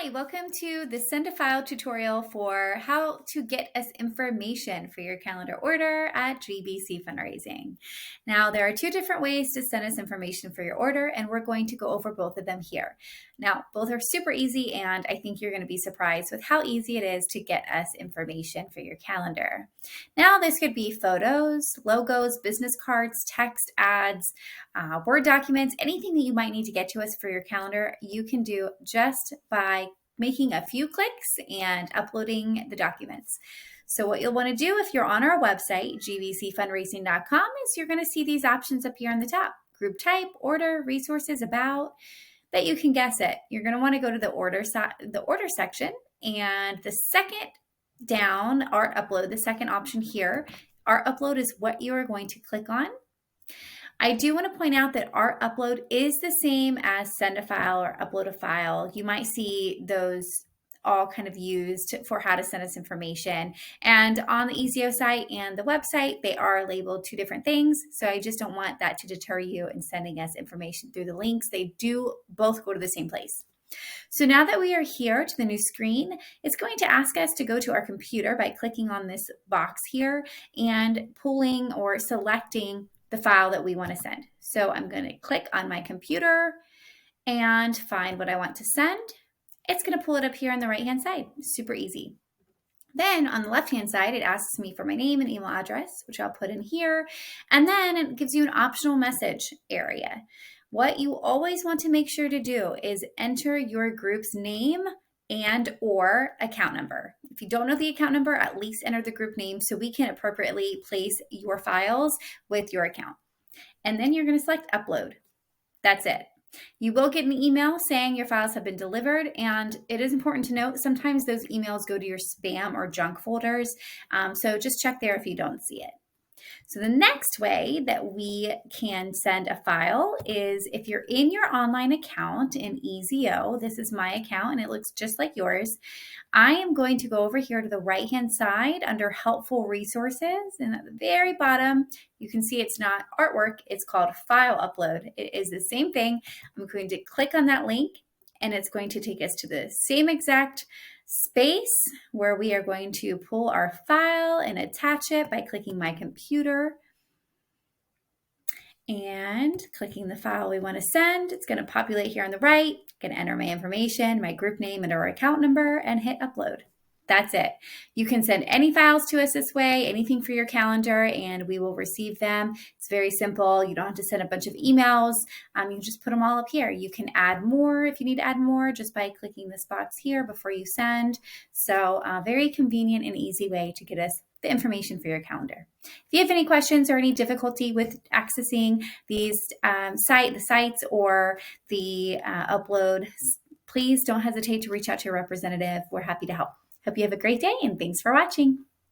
Hi, welcome to the Send a File tutorial for how to get us information for your calendar order at GBC Fundraising. Now, there are two different ways to send us information for your order, and we're going to go over both of them here. Now, both are super easy, and I think you're going to be surprised with how easy it is to get us information for your calendar. Now, this could be photos, logos, business cards, text ads, Word documents, anything that you might need to get to us for your calendar, you can do just by making a few clicks and uploading the documents. So what you'll want to do if you're on our website, gbcfundraising.com, is you're going to see these options up here on the top: group type, order, resources, about. That you can guess it. You're going to want to go to the order section, and the second down, Art Upload, the second option here, Art Upload is what you are going to click on. I do want to point out that Art Upload is the same as Send a File or Upload a File. You might see those all kind of used for how to send us information. And on the Easio site and the website, they are labeled two different things. So I just don't want that to deter you in sending us information through the links. They do both go to the same place. So now that we are here to the new screen, it's going to ask us to go to our computer by clicking on this box here and pulling or selecting the file that we want to send. So I'm going to click on my computer and find what I want to send. It's going to pull it up here on the right-hand side. Super easy. Then on the left-hand side, it asks me for my name and email address, which I'll put in here. And then it gives you an optional message area. What you always want to make sure to do is enter your group's name and or account number. If you don't know the account number, at least enter the group name so we can appropriately place your files with your account. And then you're going to select upload. That's it. You will get an email saying your files have been delivered, and it is important to note sometimes those emails go to your spam or junk folders, so just check there if you don't see it. So the next way that we can send a file is if you're in your online account in Easio. This is my account and it looks just like yours. I am going to go over here to the right-hand side under helpful resources, and at the very bottom, you can see it's not artwork, it's called file upload. It is the same thing. I'm going to click on that link and it's going to take us to the same exact space where we are going to pull our file and attach it by clicking my computer and clicking the file we want to send. It's going to populate here on the right. I'm going to enter my information, my group name and our account number, and hit upload. That's it. You can send any files to us this way, anything for your calendar, and we will receive them. It's very simple. You don't have to send a bunch of emails. You just put them all up here. You can add more if you need to add more just by clicking this box here before you send. So very convenient and easy way to get us the information for your calendar. If you have any questions or any difficulty with accessing these the sites or the upload, please don't hesitate to reach out to your representative. We're happy to help. Hope you have a great day and thanks for watching.